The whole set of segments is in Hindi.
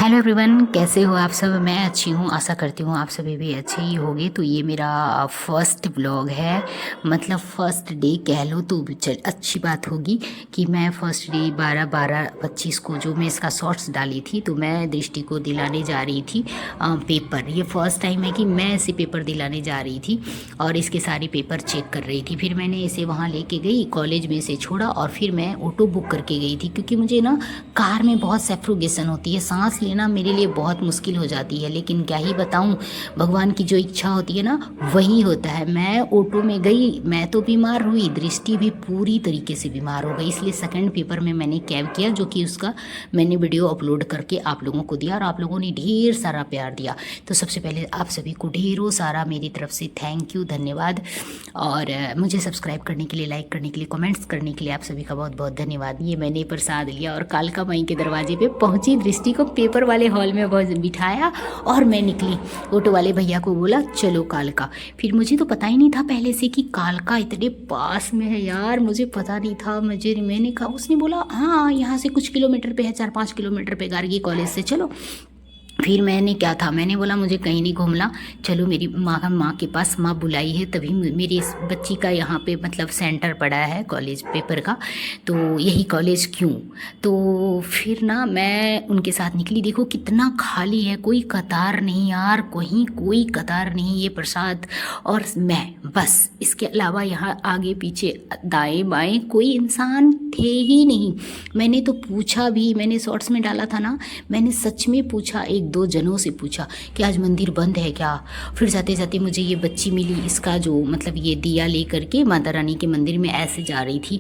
हेलो एवरीवन, कैसे हो आप सब। मैं अच्छी हूँ, आशा करती हूँ आप सभी भी अच्छे ही होंगे। तो ये मेरा फर्स्ट व्लॉग है, मतलब फर्स्ट डे कह लो तो अच्छी बात होगी कि मैं फर्स्ट डे 12/12/25 को जो मैं इसका शॉर्ट्स डाली थी, तो मैं दृष्टि को दिलाने जा रही थी पेपर। ये फर्स्ट टाइम है कि मैं इसे पेपर दिलाने जा रही थी और इसके सारे पेपर चेक कर रही थी। फिर मैंने इसे वहाँ लेके गई, कॉलेज में इसे छोड़ा और फिर मैं ऑटो बुक करके गई थी, क्योंकि मुझे ना कार में बहुत सैफ्रोगेशन होती है, सांस लेना मेरे लिए बहुत मुश्किल हो जाती है। लेकिन क्या ही बताऊं, भगवान की जो इच्छा होती है ना वही होता है। मैं ऑटो में गई, मैं तो बीमार हुई, दृष्टि भी पूरी तरीके से बीमार हो गई। इसलिए सेकंड पेपर में मैंने कैब किया, जो कि उसका मैंने वीडियो अपलोड करके आप लोगों को दिया और आप लोगों ने ढेर सारा प्यार दिया। तो सबसे पहले आप सभी को ढेरों सारा मेरी तरफ से थैंक यू, धन्यवाद। और मुझे सब्सक्राइब करने के लिए, लाइक करने के लिए, कमेंट्स करने के लिए आप सभी का बहुत बहुत धन्यवाद। ये मैंने प्रसाद लिया और कालका माई के दरवाजे पे पहुंची, दृष्टि को पेपर वाले हॉल में बिठाया और मैं निकली। ऑटो वाले भैया को बोला चलो कालका। फिर मुझे तो पता ही नहीं था पहले से कि कालका इतने पास में है यार, मुझे पता नहीं था। मैंने कहा, उसने बोला हाँ यहाँ से कुछ किलोमीटर पे है, 4-5 किलोमीटर पे, गार्गी कॉलेज से चलो। फिर मैंने क्या था, मैंने बोला मुझे कहीं नहीं घूमना, चलो मेरी माँ के पास, माँ बुलाई है तभी। मेरी इस बच्ची का यहाँ पे मतलब सेंटर पड़ा है कॉलेज पेपर का, तो यही कॉलेज क्यों। तो फिर ना मैं उनके साथ निकली, देखो कितना खाली है, कोई कतार नहीं यार, कहीं कोई कतार नहीं। ये प्रसाद और मैं, बस इसके अलावा यहाँ आगे पीछे दाएं बाएं कोई इंसान थे ही नहीं। मैंने तो पूछा भी, मैंने शॉर्ट्स में डाला था ना, मैंने सच में पूछा, एक दो जनों से पूछा कि आज मंदिर बंद है क्या। फिर जाते जाते मुझे ये बच्ची मिली, इसका जो मतलब ये दिया लेकर के माता रानी के मंदिर में ऐसे जा रही थी।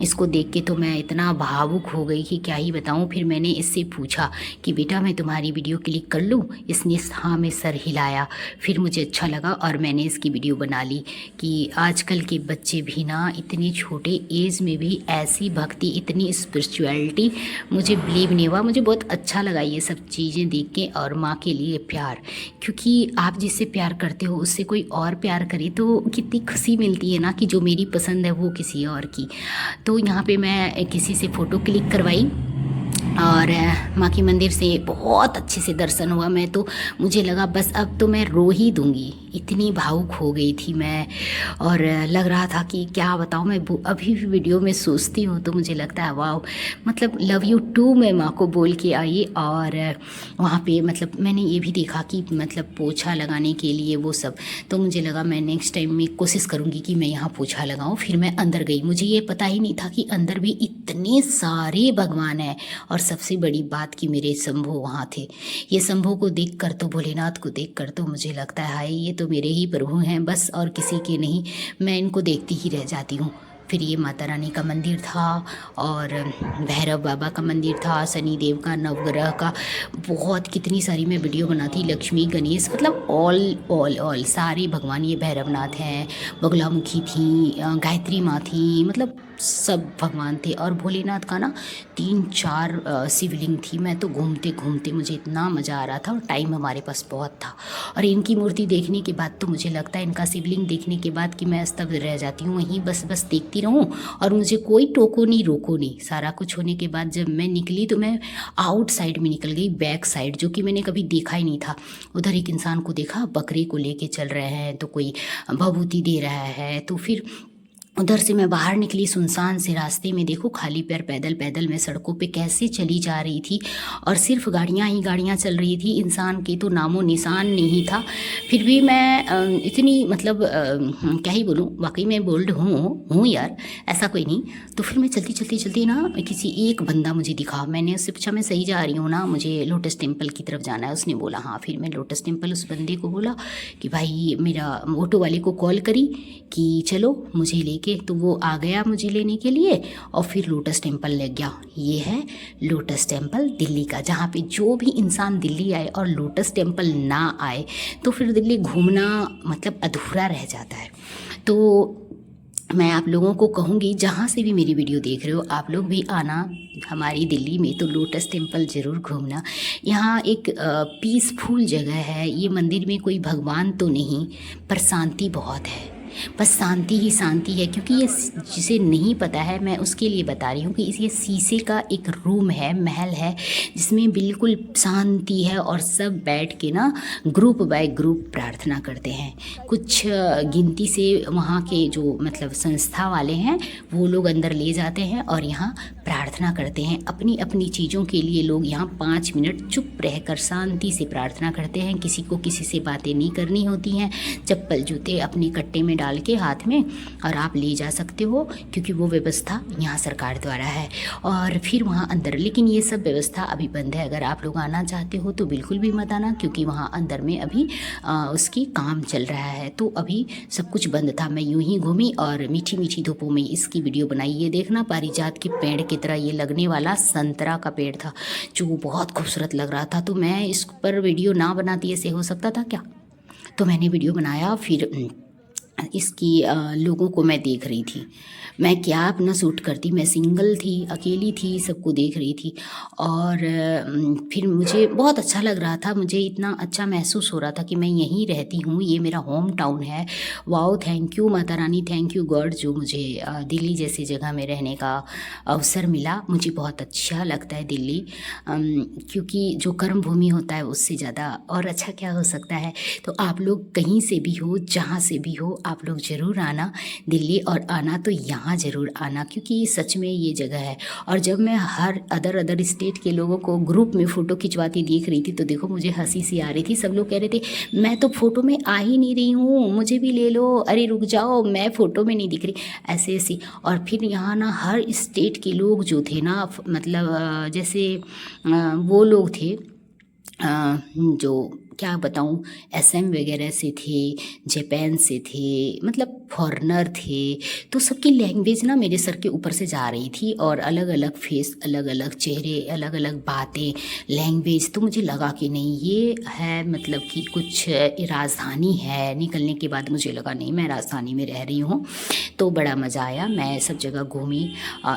इसको देख के तो मैं इतना भावुक हो गई कि क्या ही बताऊं। फिर मैंने इससे पूछा कि बेटा मैं तुम्हारी वीडियो क्लिक कर लूँ। इसने हाँ में सर हिलाया। फिर मुझे अच्छा लगा और मैंने इसकी वीडियो बना ली कि आजकल के बच्चे भी ना इतने छोटे एज में भी ऐसी भक्ति, इतनी स्पिरिचुअलिटी, मुझे बिलीव नहीं हुआ। मुझे बहुत अच्छा लगा ये सब चीज़ें देख के। और माँ के लिए प्यार, क्योंकि आप जिससे प्यार करते हो उससे कोई और प्यार करे तो कितनी खुशी मिलती है ना, कि जो मेरी पसंद है वो किसी और की। तो यहाँ पे मैं किसी से फ़ोटो क्लिक करवाई और माँ के मंदिर से बहुत अच्छे से दर्शन हुआ। मैं तो, मुझे लगा बस अब तो मैं रो ही दूँगी, इतनी भावुक हो गई थी मैं। और लग रहा था कि क्या बताऊँ, मैं अभी भी वीडियो में सोचती हूँ तो मुझे लगता है वाह, मतलब लव यू टू मैं माँ को बोल के आई। और वहाँ पे मतलब मैंने ये भी देखा कि मतलब पोछा लगाने के लिए वो सब, तो मुझे लगा मैं नेक्स्ट टाइम में कोशिश करूँगी कि मैं यहाँ पोछा लगाऊँ। फिर मैं अंदर गई, मुझे ये पता ही नहीं था कि अंदर भी इतने सारे भगवान हैं। और सबसे बड़ी बात कि मेरे शंभू वहाँ थे। ये शंभू को देखकर तो, भोलेनाथ को देखकर तो मुझे लगता है हाय ये तो मेरे ही प्रभु हैं बस, और किसी के नहीं। मैं इनको देखती ही रह जाती हूँ। फिर ये माता रानी का मंदिर था और भैरव बाबा का मंदिर था, शनि देव का, नवग्रह का, बहुत कितनी सारी मैं वीडियो बनाती, लक्ष्मी गणेश, मतलब ऑल सारे भगवान। ये भैरवनाथ हैं, बगलामुखी थी, गायत्री माँ थी, मतलब सब भगवान थे। और भोलेनाथ का ना 3-4 शिवलिंग थी। मैं तो घूमते घूमते मुझे इतना मज़ा आ रहा था और टाइम हमारे पास बहुत था। और इनकी मूर्ति देखने के बाद तो मुझे लगता है, इनका शिवलिंग देखने के बाद कि मैं स्तब्ध रह जाती हूँ वहीं, बस बस देखती रहूँ और मुझे कोई टोको नहीं रोको नहीं। सारा कुछ होने के बाद जब मैं निकली तो मैं आउट साइड में निकल गई, बैक साइड, जो कि मैंने कभी देखा ही नहीं था। उधर एक इंसान को देखा, बकरे को लेके चल रहे हैं, तो कोई भभूति दे रहा है। तो फिर उधर से मैं बाहर निकली सुनसान से रास्ते में, देखो खाली पैर पैदल पैदल मैं सड़कों पे कैसे चली जा रही थी और सिर्फ गाड़ियाँ ही गाड़ियाँ चल रही थी, इंसान के तो नामो निशान नहीं था। फिर भी मैं इतनी मतलब क्या ही बोलूँ, वाकई में बोल्ड हूँ यार, ऐसा कोई नहीं। तो फिर मैं चलती चलती चलती ना, किसी एक बंदा मुझे दिखा, मैंने उससे पूछा मैं सही जा रही हूँ ना, मुझे लोटस टेम्पल की तरफ जाना है। उसने बोला हाँ। फिर मैं लोटस टेम्पल, उस बंदे को बोला कि भाई, मेरा ऑटो वाले को कॉल करी कि चलो मुझे लेके, तो वो आ गया मुझे लेने के लिए और फिर लोटस टेम्पल ले गया। ये है लोटस टेम्पल दिल्ली का, जहाँ पे जो भी इंसान दिल्ली आए और लोटस टेम्पल ना आए तो फिर दिल्ली घूमना मतलब अधूरा रह जाता है। तो मैं आप लोगों को कहूँगी, जहाँ से भी मेरी वीडियो देख रहे हो, आप लोग भी आना हमारी दिल्ली में, तो लोटस टेम्पल ज़रूर घूमना। यहाँ एक पीसफुल जगह है। ये मंदिर में कोई भगवान तो नहीं, पर शांति बहुत है। बस शांति ही शांति है। क्योंकि ये जिसे नहीं पता है, मैं उसके लिए बता रही हूँ कि ये शीशे का एक रूम है, महल है, जिसमें बिल्कुल शांति है और सब बैठ के ना ग्रुप बाय ग्रुप प्रार्थना करते हैं। कुछ गिनती से वहाँ के जो मतलब संस्था वाले हैं वो लोग अंदर ले जाते हैं और यहाँ प्रार्थना करते हैं। अपनी अपनी चीज़ों के लिए लोग यहाँ 5 मिनट चुप रहकर शांति से प्रार्थना करते हैं। किसी को किसी से बातें नहीं करनी होती हैं। चप्पल जूते अपने कट्टे में डाल के हाथ में और आप ले जा सकते हो, क्योंकि वो व्यवस्था यहाँ सरकार द्वारा है। और फिर वहाँ अंदर, लेकिन ये सब व्यवस्था अभी बंद है। अगर आप लोग आना चाहते हो तो बिल्कुल भी मत आना, क्योंकि वहाँ अंदर में अभी उसकी काम चल रहा है, तो अभी सब कुछ बंद था। मैं यूं ही घूमी और मीठी मीठी धूपों में इसकी वीडियो बनाई। ये देखना, पारिजात के पेड़ की तरह ये लगने वाला संतरा का पेड़ था, जो बहुत खूबसूरत लग रहा था। तो मैं इस पर वीडियो ना बनाती, ऐसे हो सकता था क्या? तो मैंने वीडियो बनाया। फिर इसकी लोगों को मैं देख रही थी। मैं क्या अपना शूट करती, मैं सिंगल थी, अकेली थी, सबको देख रही थी। और फिर मुझे बहुत अच्छा लग रहा था। मुझे इतना अच्छा महसूस हो रहा था कि मैं यहीं रहती हूँ, ये मेरा होम टाउन है। Wow, thank you Mata Rani, thank you God, जो मुझे दिल्ली जैसी जगह में रहने का अवसर मिला। मुझे बहुत अच्छा लगता है दिल्ली, क्योंकि जो कर्म भूमि होता है उससे ज़्यादा और अच्छा क्या हो सकता है। तो आप लोग कहीं से भी हो, जहाँ से भी हो, आप लोग ज़रूर आना दिल्ली, और आना तो यहाँ ज़रूर आना, क्योंकि सच में ये जगह है। और जब मैं हर अदर स्टेट के लोगों को ग्रुप में फ़ोटो खिंचवाती देख रही थी तो देखो मुझे हंसी सी आ रही थी। सब लोग कह रहे थे मैं तो फ़ोटो में आ ही नहीं रही हूँ, मुझे भी ले लो, अरे रुक जाओ, मैं फ़ोटो में नहीं दिख रही, ऐसे ऐसे। और फिर यहाँ ना हर स्टेट के लोग जो थे ना, मतलब जैसे वो लोग थे जो क्या बताऊँ, असम वगैरह से थे, जापान से थे, मतलब फॉरेनर थे। तो सबकी लैंग्वेज ना मेरे सर के ऊपर से जा रही थी, और अलग अलग फेस, अलग अलग चेहरे, अलग अलग बातें, लैंग्वेज। तो मुझे लगा कि नहीं, ये है मतलब कि कुछ राजधानी है। निकलने के बाद मुझे लगा नहीं, मैं राजधानी में रह रही हूँ। तो बड़ा मज़ा आया, मैं सब जगह घूमी,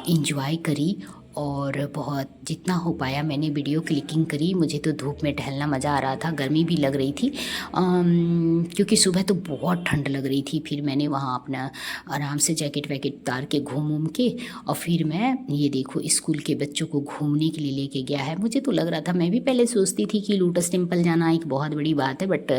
इंजॉय करी, और बहुत जितना हो पाया मैंने वीडियो क्लिकिंग करी। मुझे तो धूप में टहलना मज़ा आ रहा था, गर्मी भी लग रही थी, क्योंकि सुबह तो बहुत ठंड लग रही थी। फिर मैंने वहाँ अपना आराम से जैकेट वैकेट उतार के घूम के, और फिर मैं ये देखो स्कूल के बच्चों को घूमने के लिए लेके गया है। मुझे तो लग रहा था, मैं भी पहले सोचती थी कि लोटस टेम्पल जाना एक बहुत बड़ी बात है, बट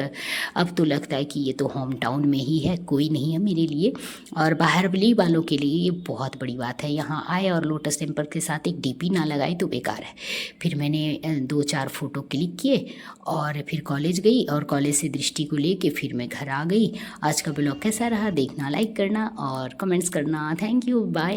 अब तो लगता है कि ये तो होम टाउन में ही है, कोई नहीं है मेरे लिए, और बाहरली वालों के लिए ये बहुत बड़ी बात है। यहाँ आए और लोटस टेम्पल के साथ एक डीपी ना लगाए तो बेकार है। फिर मैंने 2-4 फ़ोटो क्लिक किए और फिर कॉलेज गई, और कॉलेज से दृष्टि को लेके फिर मैं घर आ गई। आज का ब्लॉग कैसा रहा देखना, लाइक करना और कमेंट्स करना। Thank you, bye.